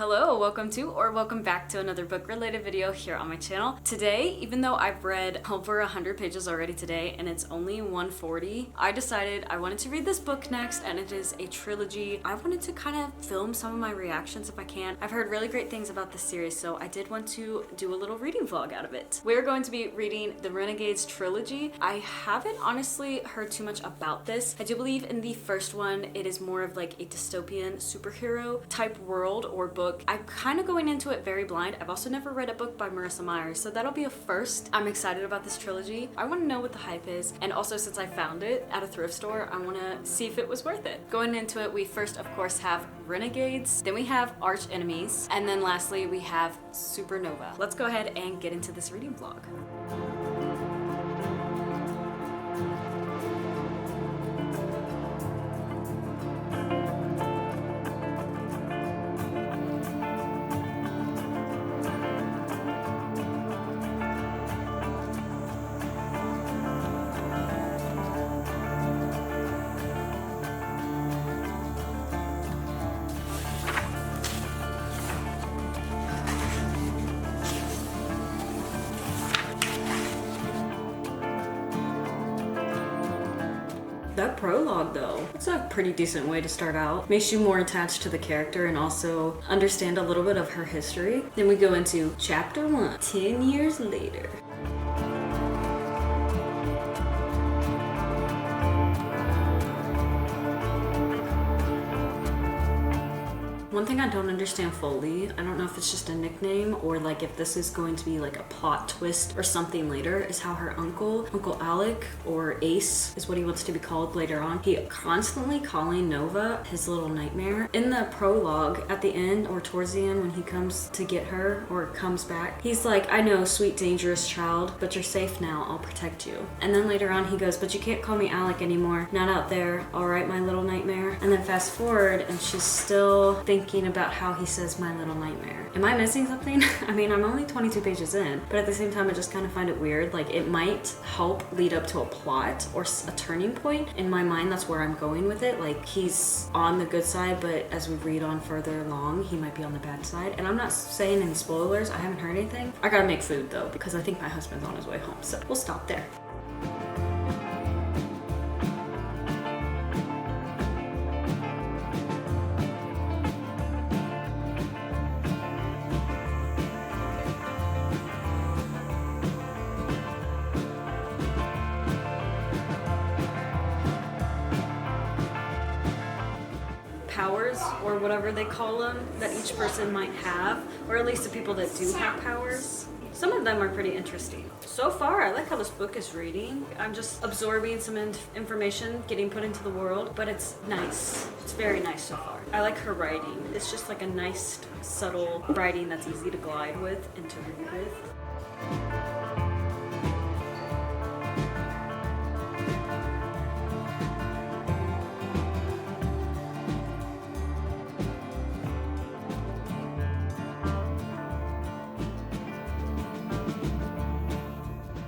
Hello, welcome to or welcome back to another book related video here on my channel. Today, even though I've read over 100 pages already today and it's only 140, I decided I wanted to read this book next, and it is a trilogy. I wanted to kind of film some of my reactions if I can. I've heard really great things about this series, so I did want to do a little reading vlog out of it. We're going to be reading the Renegades trilogy. I haven't honestly heard too much about this. I do believe in the first one, it is more of like a dystopian superhero type world or book. I'm kind of going into it very blind. I've also never read a book by Marissa Meyer, so that'll be a first. I'm excited about this trilogy. I want to know what the hype is, and also since I found it at a thrift store, I want to see if it was worth it. Going into it, we first of course have Renegades, then we have Archenemies, and then lastly we have Supernova. Let's go ahead and get into this reading vlog. That prologue though, it's a pretty decent way to start out. Makes you more attached to the character and also understand a little bit of her history. Then we go into chapter 1, 10 years later. One thing I don't understand fully, I don't know if it's just a nickname or like if this is going to be like a plot twist or something later, is how her Uncle Alec, or Ace is what he wants to be called later on, he constantly calling Nova his little nightmare. In the prologue at the end or towards the end when he comes to get her or comes back, he's like, I know, sweet dangerous child, but you're safe now, I'll protect you. And then later on he goes, but you can't call me Alec anymore, not out there, all right, my little nightmare. And then fast forward and she's still thinking about how he says my little nightmare. Am I missing something? I mean, I'm only 22 pages in, but at the same time I just kind of find it weird. Like, it might help lead up to a plot or a turning point. In my mind, that's where I'm going with it. Like, he's on the good side, but as we read on further along, he might be on the bad side. And I'm not saying any spoilers, I haven't heard anything. I gotta make food though, because I think my husband's on his way home, so we'll stop there. Powers, or whatever they call them, that each person might have, or at least the people that do have powers. Some of them are pretty interesting. So far, I like how this book is reading. I'm just absorbing some information, getting put into the world, but it's nice. It's very nice so far. I like her writing. It's just like a nice, subtle writing that's easy to glide with and to read with.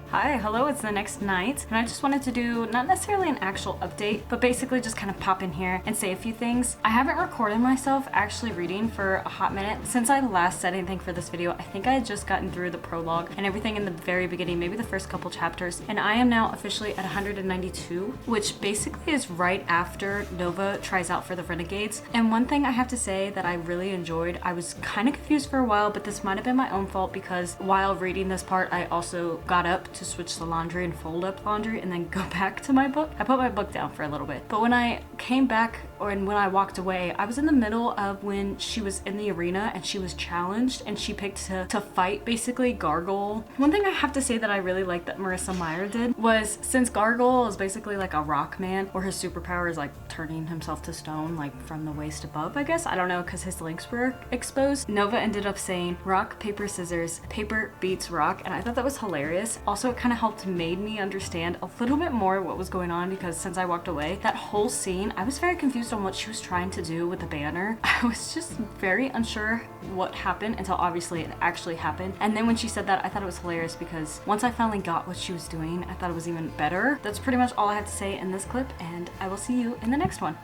Hi, hello, it's the next night, and I just wanted to do not necessarily an actual update, but basically just kind of pop in here and say a few things. I haven't recorded myself actually reading for a hot minute. Since I last said anything for this video, I think I had just gotten through the prologue and everything in the very beginning, maybe the first couple chapters, and I am now officially at 192, which basically is right after Nova tries out for the Renegades. And one thing I have to say that I really enjoyed, I was kind of confused for a while, but this might have been my own fault because while reading this part, I also got up to switch the laundry and fold up laundry and then go back to my book. I put my book down for a little bit, but when I came back when I walked away, I was in the middle of when she was in the arena and she was challenged and she picked to fight basically Gargoyle. One thing I have to say that I really liked that Marissa Meyer did was, since Gargoyle is basically like a rock man, or his superpower is like turning himself to stone like from the waist above, I guess, I don't know, because his links were exposed, Nova ended up saying rock, paper, scissors, paper beats rock, and I thought that was hilarious. Also, it kind of helped made me understand a little bit more what was going on, because since I walked away, that whole scene, I was very confused on what she was trying to do with the banner. I was just very unsure what happened until obviously it actually happened. And then when she said that, I thought it was hilarious, because once I finally got what she was doing, I thought it was even better. That's pretty much all I have to say in this clip, and I will see you in the next one.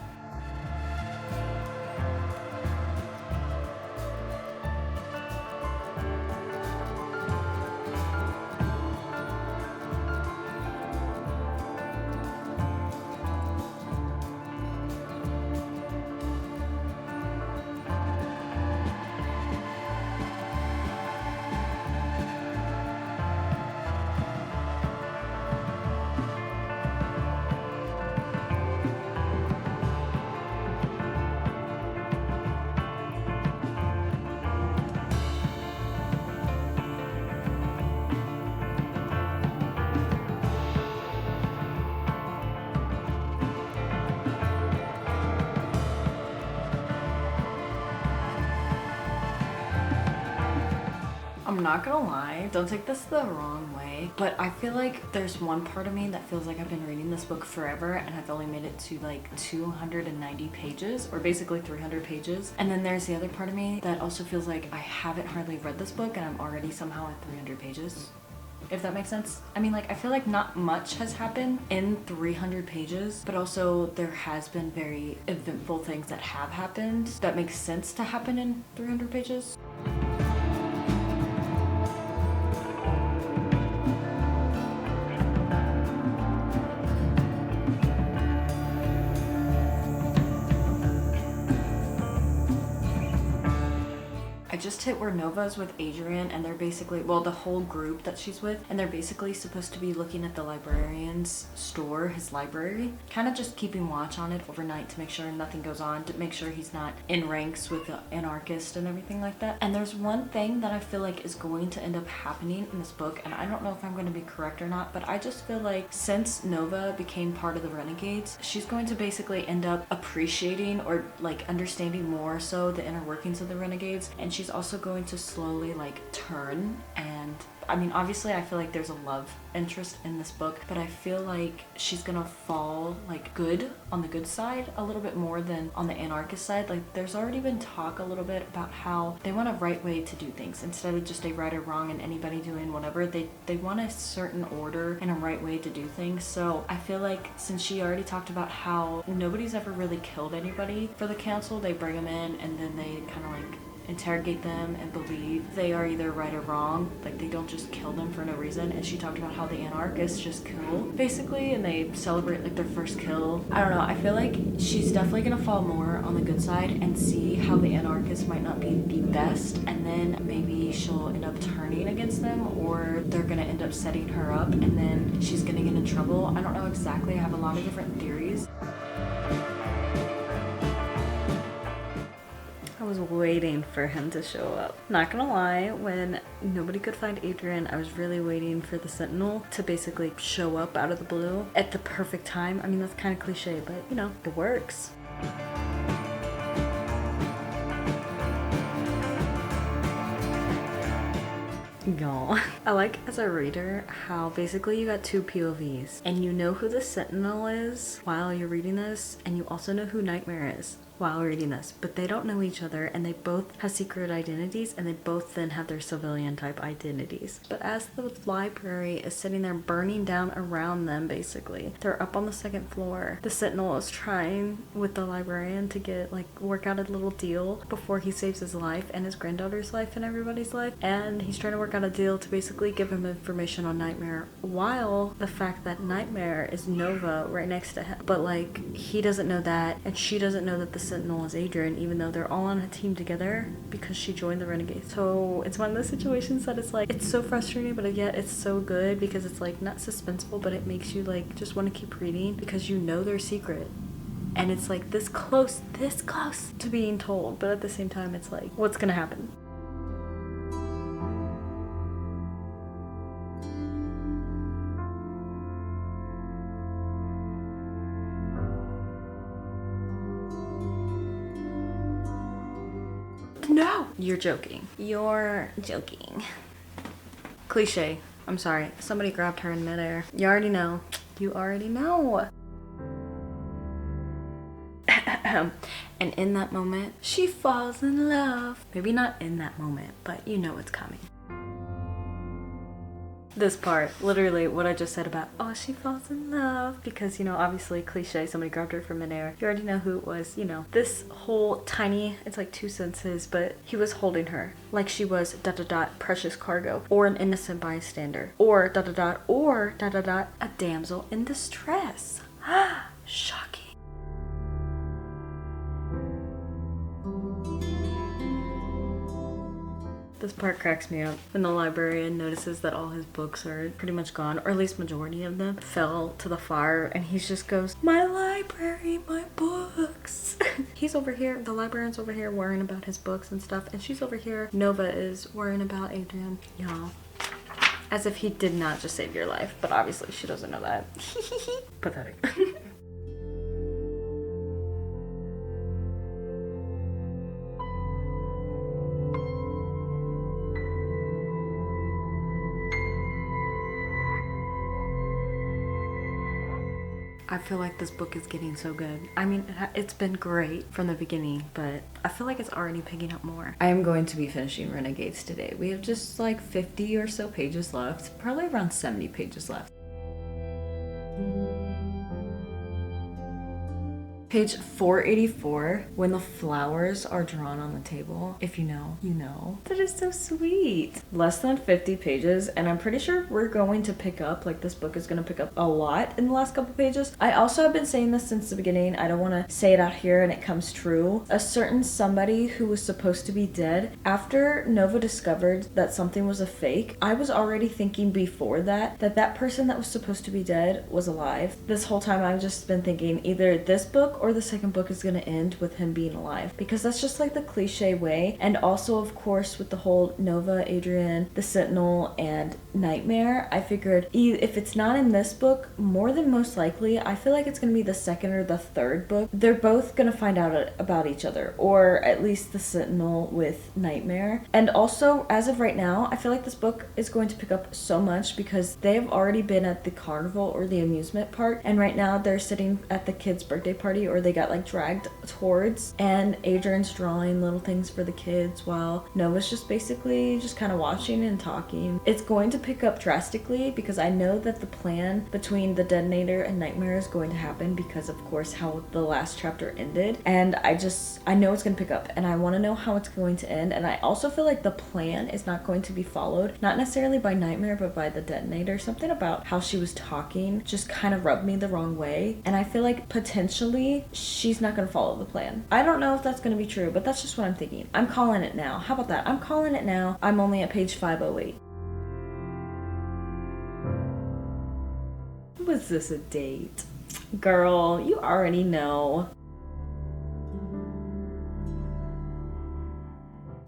I'm not gonna lie, don't take this the wrong way, but I feel like there's one part of me that feels like I've been reading this book forever and I've only made it to like 290 pages, or basically 300 pages. And then there's the other part of me that also feels like I haven't hardly read this book and I'm already somehow at 300 pages. If that makes sense. I mean, like, I feel like not much has happened in 300 pages, but also there has been very eventful things that have happened that make sense to happen in 300 pages. I just hit where Nova's with Adrian and they're basically, well, the whole group that she's with, and they're basically supposed to be looking at the librarian's store, his library, kind of just keeping watch on it overnight to make sure nothing goes on, to make sure he's not in ranks with the anarchist and everything like that. And there's one thing that I feel like is going to end up happening in this book, and I don't know if I'm going to be correct or not, but I just feel like since Nova became part of the Renegades, she's going to basically end up appreciating or like understanding more so the inner workings of the Renegades, and she's also going to slowly like turn. And I mean, obviously I feel like there's a love interest in this book, but I feel like she's gonna fall like good on the good side a little bit more than on the anarchist side. Like there's already been talk a little bit about how they want a right way to do things instead of just a right or wrong and anybody doing whatever. They want a certain order and a right way to do things. So I feel like since she already talked about how nobody's ever really killed anybody for the council, they bring them in and then they kind of like interrogate them and believe they are either right or wrong. Like they don't just kill them for no reason. And she talked about how the anarchists just kill basically, and they celebrate like their first kill. I don't know, I feel like she's definitely gonna fall more on the good side and see how the anarchists might not be the best, and then maybe she'll end up turning against them, or they're gonna end up setting her up and then she's gonna get in trouble. I don't know exactly. I have a lot of different theories. I was waiting for him to show up. Not gonna lie, when nobody could find Adrian, I was really waiting for the Sentinel to basically show up out of the blue at the perfect time. I mean, that's kind of cliche, but you know, it works. Y'all, I like as a reader how basically you got two POVs and you know who the Sentinel is while you're reading this, and you also know who Nightmare is while reading this, but they don't know each other and they both have secret identities, and they both then have their civilian type identities. But as the library is sitting there burning down around them, basically they're up on the second floor, the Sentinel is trying with the librarian to get like work out a little deal before he saves his life and his granddaughter's life and everybody's life, and he's trying to work out a deal to basically give him information on Nightmare, while the fact that Nightmare is Nova right next to him, but like he doesn't know that, and she doesn't know that the Sentinel is Adrian, even though they're all on a team together because she joined the Renegades. So it's one of those situations that it's like, it's so frustrating, but yet it's so good because it's like not suspenseful, but it makes you like just want to keep reading because you know their secret. And it's like this close to being told, but at the same time it's like, what's gonna happen? No! You're joking. You're joking. Cliche. I'm sorry. Somebody grabbed her in midair. You already know. You already know. And in that moment, she falls in love. Maybe not in that moment, but you know it's coming. This part, literally what I just said about, oh, she falls in love, because, you know, obviously cliche, somebody grabbed her from midair. You already know who it was, you know. This whole tiny, it's like 2 sentences, but he was holding her like she was ... precious cargo, or an innocent bystander, or ... or ... a damsel in distress. Shocking. This part cracks me up when the librarian notices that all his books are pretty much gone, or at least majority of them fell to the fire, and he just goes, my library, my books. He's over here, the librarian's over here worrying about his books and stuff, and she's over here, Nova is worrying about Adrian. Y'all. As if he did not just save your life, but obviously she doesn't know that. Pathetic. I feel like this book is getting so good. I mean, it's been great from the beginning, but I feel like it's already picking up more. I am going to be finishing Renegades today. We have just like 50 or so pages left, probably around 70 pages left. Page 484, when the flowers are drawn on the table. If you know, you know. That is so sweet. Less than 50 pages, and I'm pretty sure we're going to pick up, like this book is going to pick up a lot in the last couple pages. I also have been saying this since the beginning. I don't want to say it out here and it comes true. A certain somebody who was supposed to be dead, after Nova discovered that something was a fake, I was already thinking before that person that was supposed to be dead was alive. This whole time I've just been thinking either this book or the second book is going to end with him being alive, because that's just like the cliche way. And also, of course, with the whole Nova, Adrian, the Sentinel, and Nightmare, I figured if it's not in this book, more than most likely, I feel like it's going to be the second or the third book. They're both going to find out about each other, or at least the Sentinel with Nightmare. And also, as of right now, I feel like this book is going to pick up so much because they've already been at the carnival or the amusement park, and right now they're sitting at the kids' birthday party, or they got like dragged towards, and Adrian's drawing little things for the kids while Nova's just basically just kind of watching and talking. It's going to pick up drastically because I know that the plan between the Detonator and Nightmare is going to happen because of course how the last chapter ended, and I know it's going to pick up and I want to know how it's going to end. And I also feel like the plan is not going to be followed, not necessarily by Nightmare but by the Detonator. Something about how she was talking just kind of rubbed me the wrong way, and I feel like potentially she's not going to follow the plan. I don't know if that's going to be true, but that's just what I'm thinking. I'm calling it now. How about that? I'm calling it now. I'm only at page 508. Was this a date? Girl, you already know.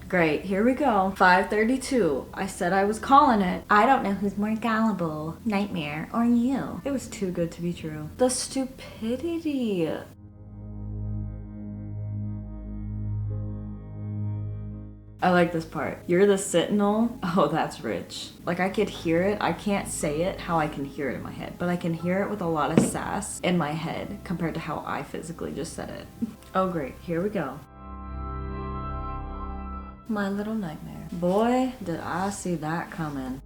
Great, here we go. 532. I said I was calling it. I don't know who's more gullible, Nightmare or you. It was too good to be true. The stupidity. I like this part. You're the Sentinel? Oh, that's rich. Like, I could hear it. I can't say it how I can hear it in my head, but I can hear it with a lot of sass in my head compared to how I physically just said it. Oh, great. Here we go. My little nightmare. Boy, did I see that coming.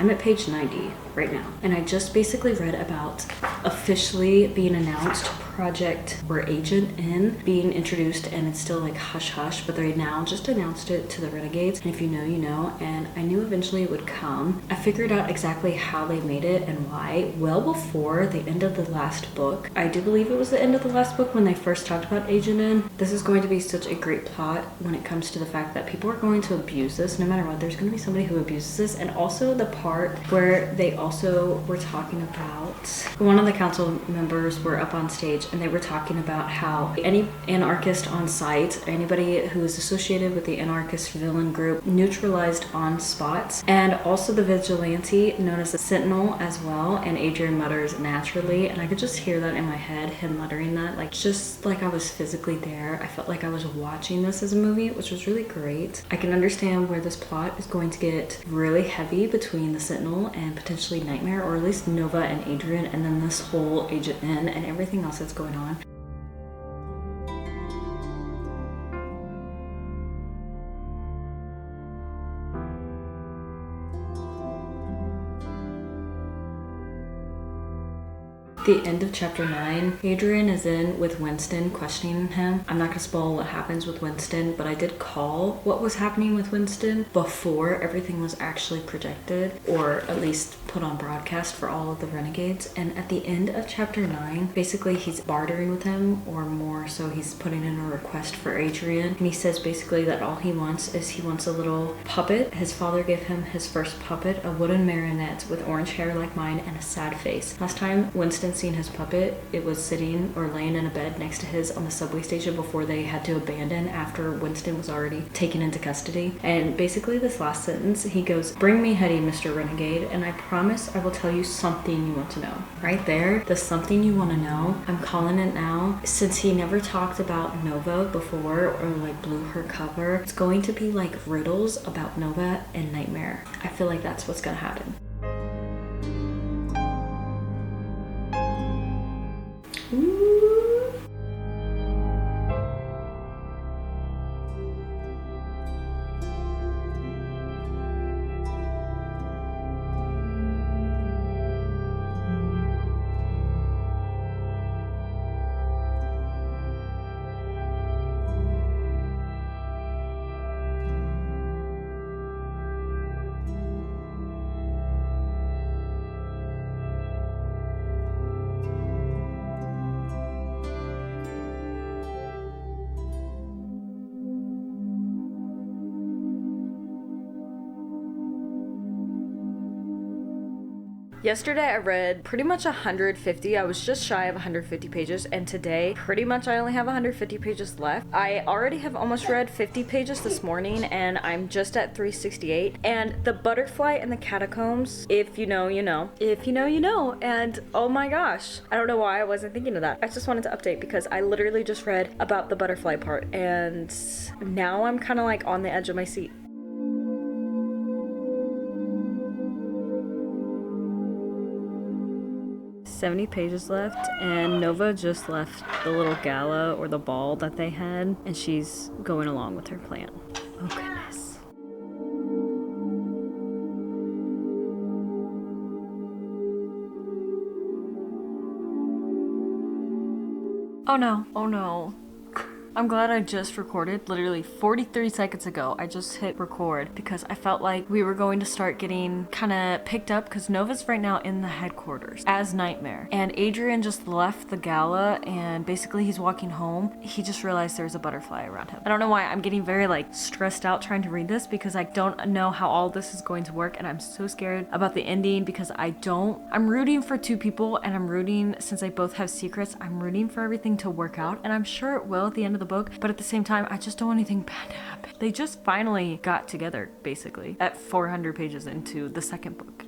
I'm at page 90 right now, and I just basically read about officially being announced project or Agent N being introduced, and it's still like hush hush, but they now just announced it to the Renegades, and if you know, you know, and I knew eventually it would come. I figured out exactly how they made it and why well before the end of the last book. I do believe it was the end of the last book when they first talked about Agent N. This is going to be such a great plot when it comes to the fact that people are going to abuse this no matter what. There's going to be somebody who abuses this, and also the part where they also were talking about, one of the council members were up on stage and they were talking about how any anarchist on site, anybody who is associated with the anarchist villain group, neutralized on spots, and also the vigilante known as the Sentinel as well. And Adrian mutters naturally, and I could just hear that in my head, him muttering that, like just like I was physically there. I felt like I was watching this as a movie, which was really great. I can understand where this plot is going to get really heavy between the Sentinel and potentially Nightmare, or at least Nova and Adrian, and then this whole Agent N and everything else that's going on. The end of chapter 9, Adrian is in with Winston questioning him. I'm not gonna spoil what happens with Winston, but I did call what was happening with Winston before everything was actually projected, or at least put on broadcast for all of the Renegades. And at the end of chapter 9, basically he's bartering with him, or more so he's putting in a request for Adrian, and he says basically that all he wants is he wants a little puppet. His father gave him his first puppet, a wooden marionette with orange hair like mine and a sad face. Last time Winston seen his puppet, it was sitting or laying in a bed next to his on the subway station before they had to abandon after Winston was already taken into custody. And basically this last sentence, he goes, "Bring me Hetty, Mr. Renegade, and I promise I will tell you something you want to know." Right there, the something you want to know, I'm calling it now. Since he never talked about Nova before or like blew her cover, it's going to be like riddles about Nova and Nightmare. I feel like that's what's gonna happen. Ooh. Yesterday I read pretty much 150. I was just shy of 150 pages, and today pretty much I only have 150 pages left. I already have almost read 50 pages this morning, and I'm just at 368. And the butterfly in the catacombs, if you know, you know. If you know, you know. And oh my gosh, I don't know why I wasn't thinking of that. I just wanted to update because I literally just read about the butterfly part, and now I'm kind of like on the edge of my seat. 70 pages left, and Nova just left the little gala or the ball that they had, and she's going along with her plan. Oh goodness. Oh no, oh no. I'm glad I just recorded. Literally 43 seconds ago, I just hit record because I felt like we were going to start getting kind of picked up because Nova's right now in the headquarters as Nightmare. And Adrian just left the gala and basically he's walking home. He just realized there's a butterfly around him. I don't know why I'm getting very like stressed out trying to read this because I don't know how all this is going to work, and I'm so scared about the ending because I'm rooting for two people, and I'm rooting, since they both have secrets, I'm rooting for everything to work out, and I'm sure it will at the end of the book, but at the same time, I just don't want anything bad to happen. They just finally got together, basically, at 400 pages into the second book.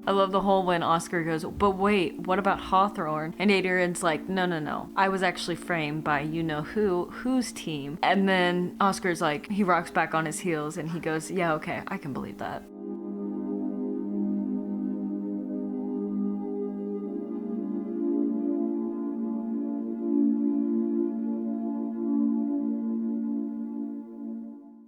I love the whole when Oscar goes, "But wait, what about Hawthorne?" And Adrian's like, no. I was actually framed by whose team. And then Oscar's like, he rocks back on his heels and he goes, "Yeah, okay, I can believe that."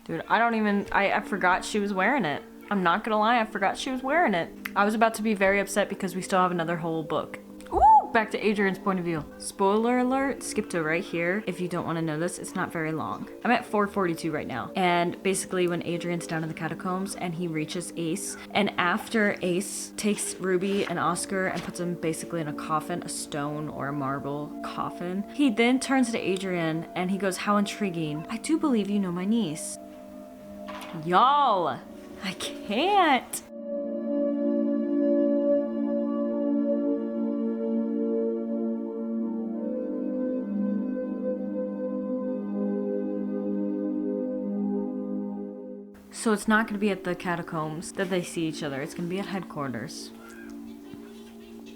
Dude, I forgot she was wearing it. I'm not gonna lie, I forgot she was wearing it. I was about to be very upset because we still have another whole book. Ooh, back to Adrian's point of view. Spoiler alert, skip to right here. If you don't want to know this, it's not very long. I'm at 442 right now. And basically when Adrian's down in the catacombs and he reaches Ace, and after Ace takes Ruby and Oscar and puts them basically in a coffin, a stone or a marble coffin, he then turns to Adrian and he goes, "How intriguing. I do believe you know my niece." Y'all, I can't. So it's not going to be at the catacombs that they see each other. It's going to be at headquarters.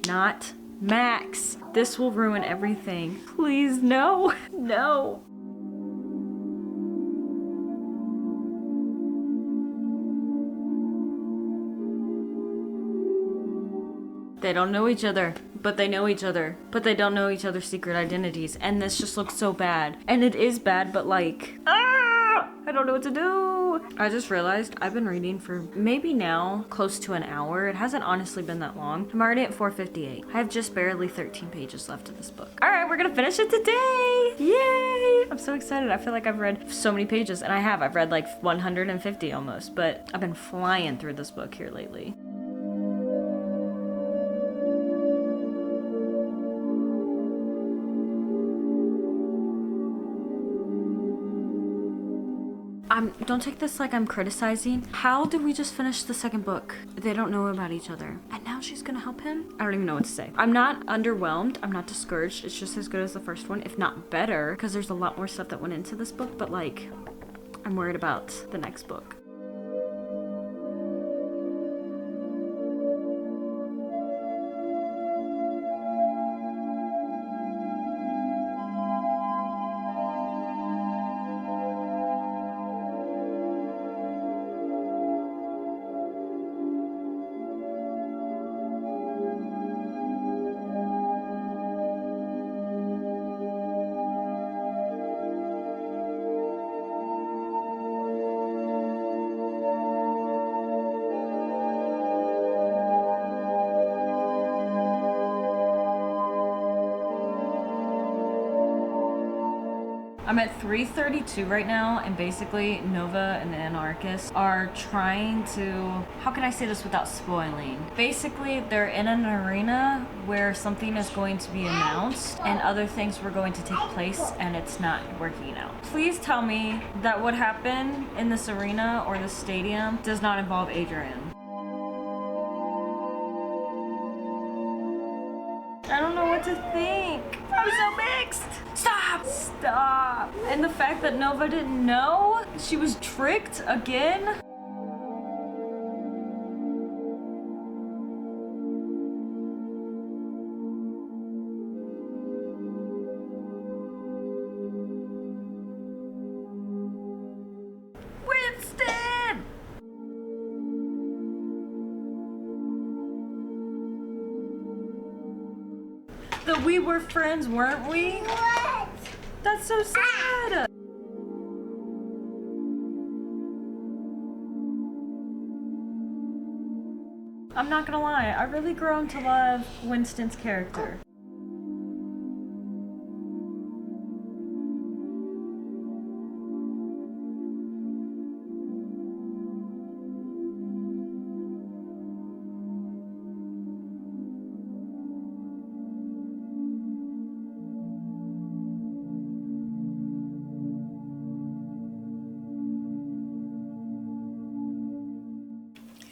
Not Max. This will ruin everything. Please, no. No. They don't know each other, but they know each other, but they don't know each other's secret identities, and this just looks so bad. And it is bad, but like, I don't know what to do. I just realized I've been reading for maybe now close to an hour. It hasn't honestly been that long. I'm already at 4:58. I have just barely 13 pages left of this book. All right, we're gonna finish it today. Yay! I'm so excited. I feel like I've read so many pages, and I have. I've read like 150 almost, but I've been flying through this book here lately. Don't take this like I'm criticizing. How did we just finish the second book? They don't know about each other. And now she's gonna help him? I don't even know what to say. I'm not underwhelmed. I'm not discouraged. It's just as good as the first one, if not better, because there's a lot more stuff that went into this book, but like, I'm worried about the next book. I'm at 3:32 right now, and basically Nova and the anarchists are trying to, how can I say this without spoiling? Basically, they're in an arena where something is going to be announced and other things were going to take place, and it's not working out. Please tell me that what happened in this arena or this stadium does not involve Adrian. I don't know what to think. I'm so mixed. Stop! Stop! And the fact that Nova didn't know, she was tricked again. Winston! That we were friends, weren't we? What? That's so sad. I'm not gonna lie, I really grown to love Winston's character.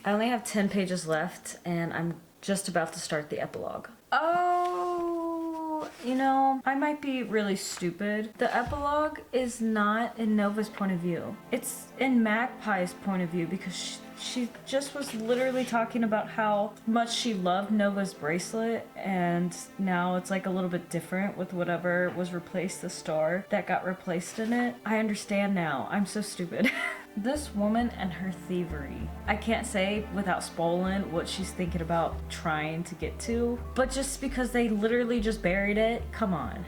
I only have 10 pages left, and I'm just about to start the epilogue. Oh, you know, I might be really stupid. The epilogue is not in Nova's point of view. It's in Magpie's point of view, because she just was literally talking about how much she loved Nova's bracelet, and now it's like a little bit different with whatever was replaced, the star that got replaced in it. I understand now. I'm so stupid. This woman and her thievery. I can't say without spoiling what she's thinking about trying to get to, but just because they literally just buried it, come on.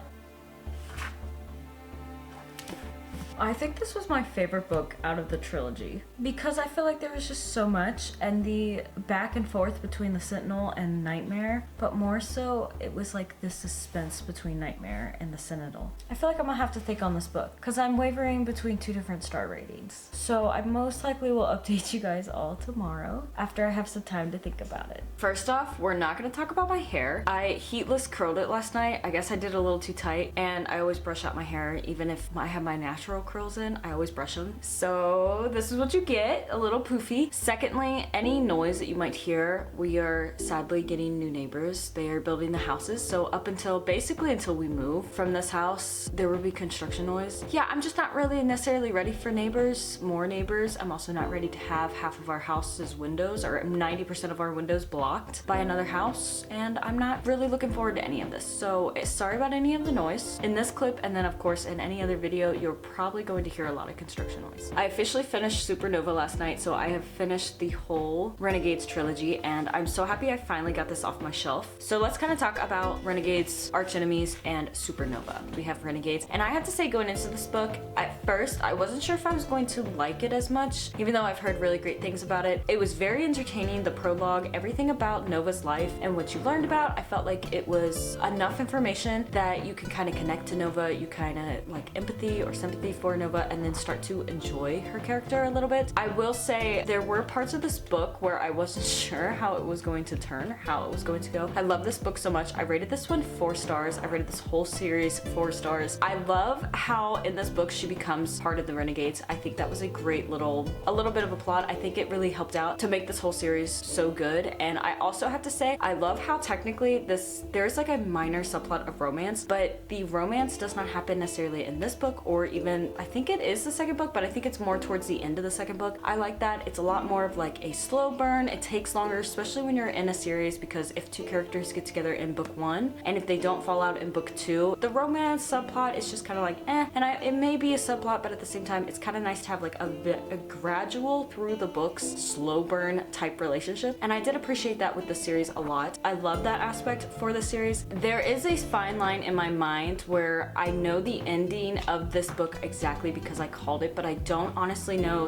I think this was my favorite book out of the trilogy because I feel like there was just so much, and the back and forth between the Sentinel and Nightmare, but more so it was like the suspense between Nightmare and the Sentinel. I feel like I'm gonna have to think on this book because I'm wavering between 2 different star ratings. So I most likely will update you guys all tomorrow after I have some time to think about it. First off, we're not gonna talk about my hair. I heatless curled it last night. I guess I did a little too tight, and I always brush out my hair. Even if I have my natural curls in, I always brush them. So this is what you get, a little poofy. Secondly, any noise that you might hear, we are sadly getting new neighbors. They are building the houses, so up until basically until we move from this house, there will be construction noise. Yeah, I'm just not really necessarily ready for neighbors, more neighbors. I'm also not ready to have half of our house's windows, or 90% of our windows, blocked by another house, and I'm not really looking forward to any of this. So sorry about any of the noise in this clip, and then of course in any other video you're probably probably going to hear a lot of construction noise. I officially finished Supernova last night, so I have finished the whole Renegades trilogy, and I'm so happy I finally got this off my shelf. So let's kind of talk about Renegades, Archenemies, and Supernova. We have Renegades, and I have to say, going into this book, at first I wasn't sure if I was going to like it as much, even though I've heard really great things about it. It was very entertaining, the prologue, everything about Nova's life and what you learned about. I felt like it was enough information that you can kind of connect to Nova, you kind of like empathy or sympathy for Nova, and then start to enjoy her character a little bit. I will say there were parts of this book where I wasn't sure how it was going to turn, how it was going to go. I love this book so much. I rated this one 4 stars. I rated this whole series 4 stars. I love how in this book she becomes part of the Renegades. I think that was a great a little bit of a plot. I think it really helped out to make this whole series so good. And I also have to say, I love how technically there's like a minor subplot of romance, but the romance does not happen necessarily in this book, or even, I think it is the second book, but I think it's more towards the end of the second book. I like that. It's a lot more of like a slow burn. It takes longer, especially when you're in a series, because if 2 characters get together in book 1, and if they don't fall out in book 2, the romance subplot is just kind of like and it may be a subplot, but at the same time, it's kind of nice to have like a gradual through the books slow burn type relationship, and I did appreciate that with the series a lot. I love that aspect for the series. There is a fine line in my mind where I know the ending of this book exactly because I called it, but I don't honestly know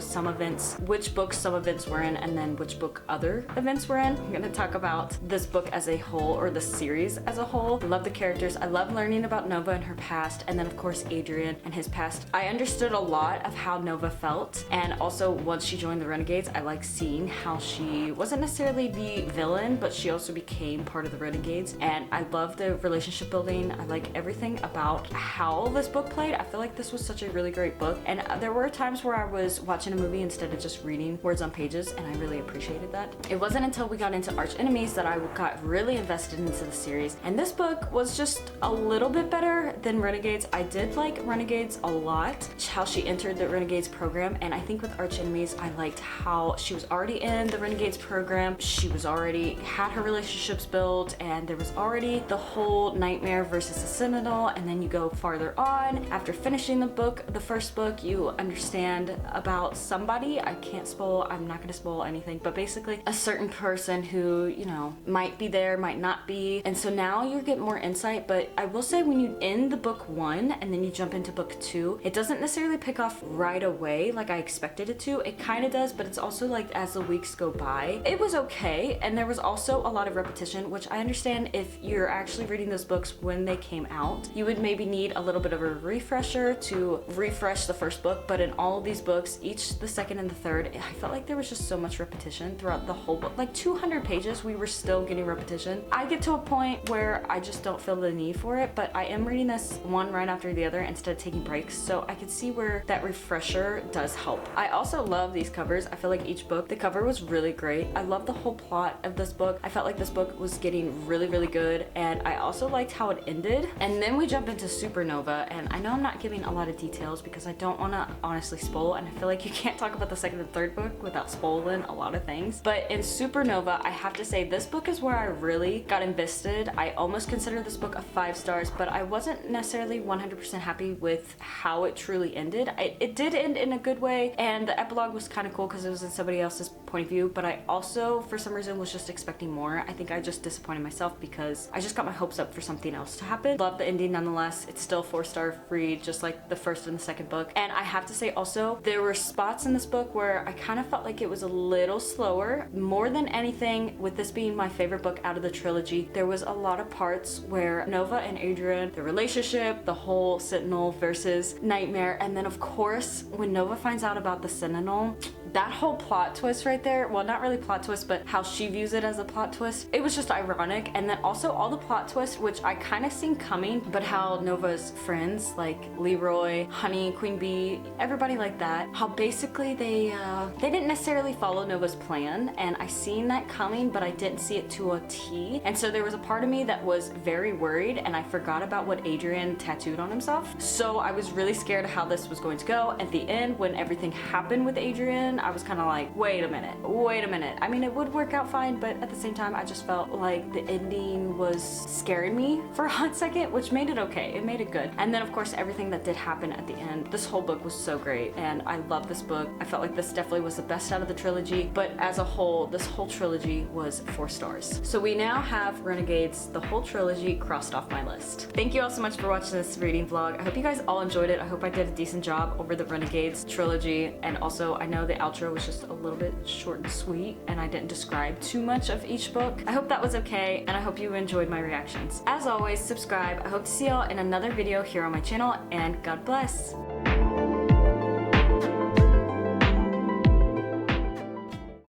which books some events were in, and then which book other events were in. I'm going to talk about this book as a whole, or the series as a whole. I love the characters. I love learning about Nova and her past, and then of course Adrian and his past. I understood a lot of how Nova felt, and also once she joined the Renegades, I like seeing how she wasn't necessarily the villain, but she also became part of the Renegades, and I love the relationship building. I like everything about how this book played. I feel like this was such a really great book, and there were times where I was watching a movie instead of just reading words on pages, and I really appreciated that. It wasn't until we got into Archenemies that I got really invested into the series, and this book was just a little bit better than Renegades. I did like Renegades a lot, how she entered the Renegades program, and I think with Archenemies, I liked how she was already in the Renegades program. She was already had her relationships built, and there was already the whole Nightmare versus the Sentinel, and then you go farther on. After finishing the first book, you understand about somebody. I can't spoil, I'm not gonna spoil anything, but basically a certain person who, you know, might be there, might not be, and so now you get more insight. But I will say, when you end the book 1 and then you jump into book 2, it doesn't necessarily pick off right away like I expected it to. It kind of does, but it's also like as the weeks go by, it was okay, and there was also a lot of repetition, which I understand if you're actually reading those books when they came out, you would maybe need a little bit of a refresher to refresh the first book. But in all of these books, each the second and the third, I felt like there was just so much repetition throughout the whole book. Like 200 pages, we were still getting repetition. I get to a point where I just don't feel the need for it, but I am reading this one right after the other instead of taking breaks, so I could see where that refresher does help. I also love these covers. I feel like each book, the cover was really great. I love the whole plot of this book. I felt like this book was getting really, really good, and I also liked how it ended. And then we jump into Supernova, and I know I'm not giving a lot of details because I don't want to honestly spoil, and I feel like you can't talk about the second and third book without spoiling a lot of things. But in Supernova, I have to say this book is where I really got invested. I almost consider this book a 5 stars, but I wasn't necessarily 100% happy with how it truly ended. It did end in a good way, and the epilogue was kind of cool because it was in somebody else's point of view, but I also for some reason was just expecting more. I think I just disappointed myself because I just got my hopes up for something else to happen. Love the ending nonetheless. It's still 4-star free, just like the first and the second book. And I have to say also, there were spots in this book where I kind of felt like it was a little slower. More than anything, with this being my favorite book out of the trilogy, there was a lot of parts where Nova and Adrian, the relationship, the whole Sentinel versus Nightmare, and then of course when Nova finds out about the Sentinel, that whole plot twist right there, well, not really plot twist, but how she views it as a plot twist, it was just ironic. And then also all the plot twists, which I kind of seen coming, but how Nova's friends like Leroy, Honey, Queen Bee, everybody like that, how basically they didn't necessarily follow Nova's plan, and I seen that coming, but I didn't see it to a T. And so there was a part of me that was very worried, and I forgot about what Adrian tattooed on himself. So I was really scared of how this was going to go. At the end, when everything happened with Adrian, I was kind of like, wait a minute. I mean, it would work out fine, but at the same time, I just felt like the ending was scaring me for a hot second, which made it okay. It made it good. And then of course, everything that did happen at the end. This whole book was so great, and I love this book. I felt like this definitely was the best out of the trilogy, but as a whole, this whole trilogy was 4 stars. So we now have Renegades, the whole trilogy, crossed off my list. Thank you all so much for watching this reading vlog. I hope you guys all enjoyed it. I hope I did a decent job over the Renegades trilogy, and also I know the outro was just a little bit short and sweet, and I didn't describe too much of each book. I hope that was okay, and I hope you enjoyed my reactions. As always, subscribe. I hope to see y'all in another video here on my channel, and God bless.